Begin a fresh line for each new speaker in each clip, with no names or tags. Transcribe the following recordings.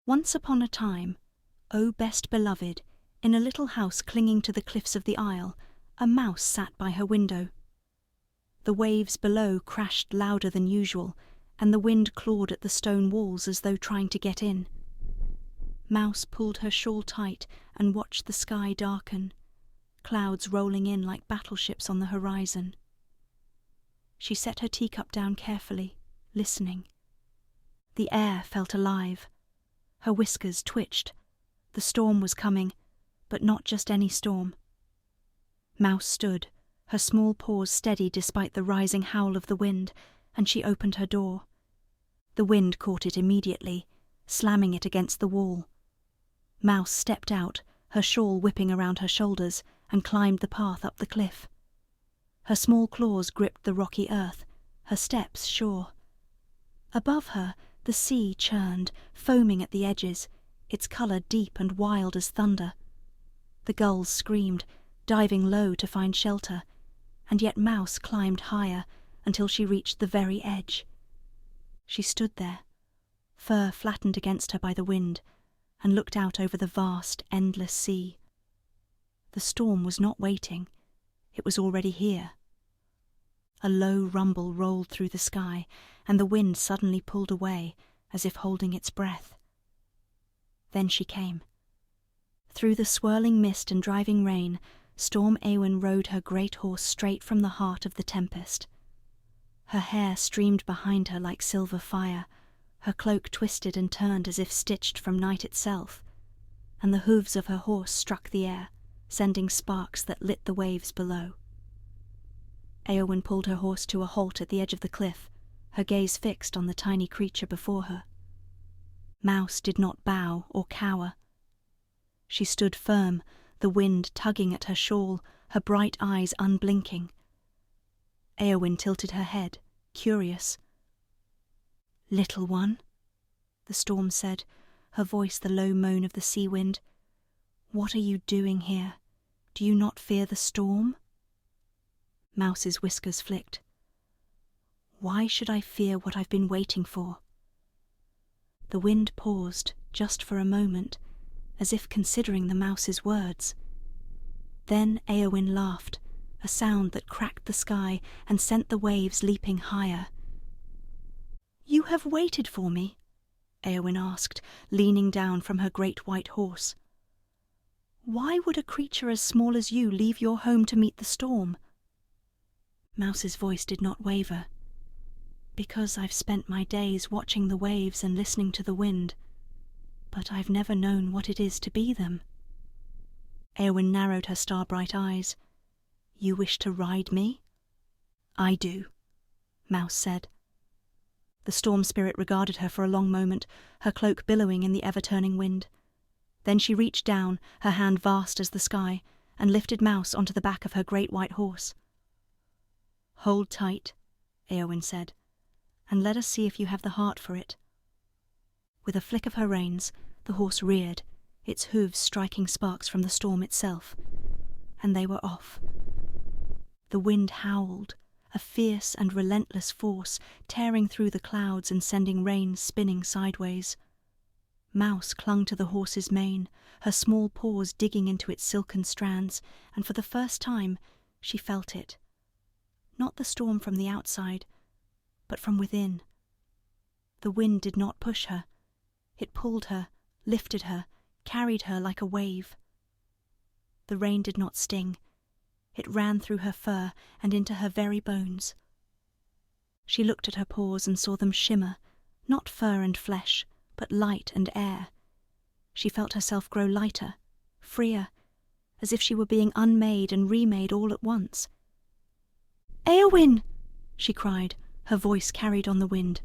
Once upon a time, O best beloved, in a little house clinging to the cliffs of the isle, a mouse sat by her window. The waves below crashed louder than usual, and the wind clawed at the stone walls as though trying to get in. Mouse pulled her shawl tight and watched the sky darken, clouds rolling in like battleships on the horizon. She set her teacup down carefully, listening. The air felt alive. Her whiskers twitched. The storm was coming, but not just any storm. Mouse stood, her small paws steady despite the rising howl of the wind, and she opened her door. The wind caught it immediately, slamming it against the wall. Mouse stepped out, her shawl whipping around her shoulders, and climbed the path up the cliff. Her small claws gripped the rocky earth, her steps sure. Above her, the sea churned, foaming at the edges, its colour deep and wild as thunder. The gulls screamed, diving low to find shelter, and yet Mouse climbed higher until she reached the very edge. She stood there, fur flattened against her by the wind, and looked out over the vast, endless sea. The storm was not waiting. It was already here. A low rumble rolled through the sky, and the wind suddenly pulled away, as if holding its breath. Then she came. Through the swirling mist and driving rain, Storm Éowyn rode her great horse straight from the heart of the tempest. Her hair streamed behind her like silver fire, her cloak twisted and turned as if stitched from night itself, and the hooves of her horse struck the air, sending sparks that lit the waves below. Éowyn pulled her horse to a halt at the edge of the cliff, her gaze fixed on the tiny creature before her. Mouse did not bow or cower. She stood firm, the wind tugging at her shawl, her bright eyes unblinking. Éowyn tilted her head, curious. "Little one," the storm said, her voice the low moan of the sea wind. "What are you doing here? Do you not fear the storm?" Mouse's whiskers flicked. "Why should I fear what I've been waiting for?" The wind paused, just for a moment, as if considering the mouse's words. Then Éowyn laughed, a sound that cracked the sky and sent the waves leaping higher. "You have waited for me?" Éowyn asked, leaning down from her great white horse. "Why would a creature as small as you leave your home to meet the storm?" Mouse's voice did not waver. "Because I've spent my days watching the waves and listening to the wind, but I've never known what it is to be them." Éowyn narrowed her star-bright eyes. "You wish to ride me?" "I do," Mouse said. The storm spirit regarded her for a long moment, her cloak billowing in the ever-turning wind. Then she reached down, her hand vast as the sky, and lifted Mouse onto the back of her great white horse. "Hold tight," Éowyn said, "and let us see if you have the heart for it." With a flick of her reins, the horse reared, its hooves striking sparks from the storm itself, and they were off. The wind howled, a fierce and relentless force, tearing through the clouds and sending rain spinning sideways. Mouse clung to the horse's mane, her small paws digging into its silken strands, and for the first time she felt it. Not the storm from the outside, but from within. The wind did not push her. It pulled her, lifted her, carried her like a wave. The rain did not sting. It ran through her fur and into her very bones. She looked at her paws and saw them shimmer, not fur and flesh, but light and air. She felt herself grow lighter, freer, as if she were being unmade and remade all at once. "Éowyn!" she cried, her voice carried on the wind.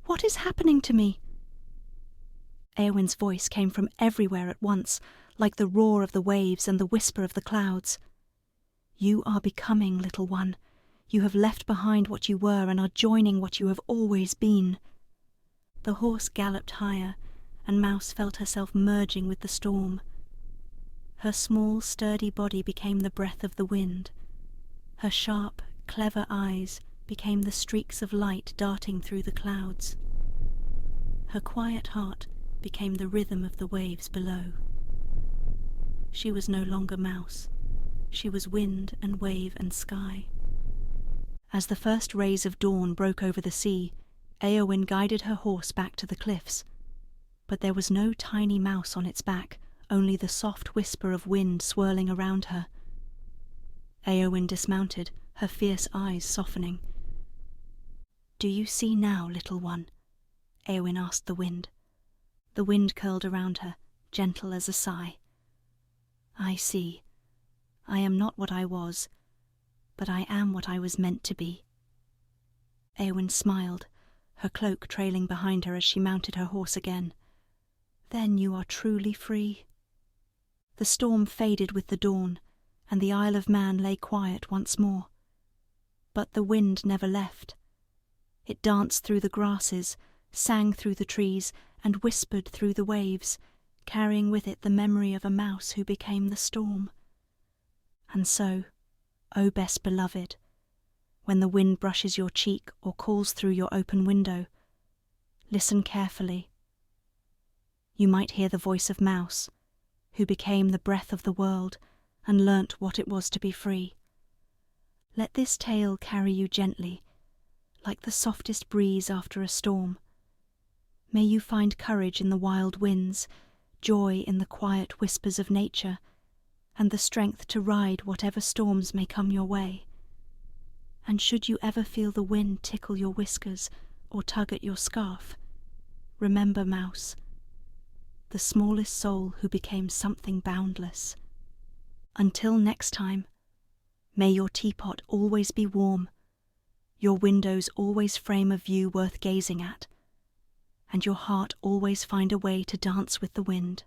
"What is happening to me?" Éowyn's voice came from everywhere at once, like the roar of the waves and the whisper of the clouds. "You are becoming, little one. You have left behind what you were and are joining what you have always been." The horse galloped higher, and Mouse felt herself merging with the storm. Her small, sturdy body became the breath of the wind. Her sharp, clever eyes became the streaks of light darting through the clouds. Her quiet heart became the rhythm of the waves below. She was no longer mouse. She was wind and wave and sky. As the first rays of dawn broke over the sea, Éowyn guided her horse back to the cliffs. But there was no tiny mouse on its back, only the soft whisper of wind swirling around her. Éowyn dismounted, her fierce eyes softening. "Do you see now, little one?" Éowyn asked the wind. The wind curled around her, gentle as a sigh. "I see. I am not what I was, but I am what I was meant to be." Éowyn smiled, her cloak trailing behind her as she mounted her horse again. "Then you are truly free." The storm faded with the dawn, and the Isle of Man lay quiet once more. But the wind never left. It danced through the grasses, sang through the trees, and whispered through the waves, carrying with it the memory of a mouse who became the storm. And so, O best beloved, when the wind brushes your cheek or calls through your open window, listen carefully. You might hear the voice of Mouse, who became the breath of the world and learnt what it was to be free. Let this tale carry you gently, like the softest breeze after a storm. May you find courage in the wild winds, joy in the quiet whispers of nature, and the strength to ride whatever storms may come your way. And should you ever feel the wind tickle your whiskers or tug at your scarf, remember Mouse, the smallest soul who became something boundless. Until next time, may your teapot always be warm, your windows always frame a view worth gazing at, and your heart always find a way to dance with the wind.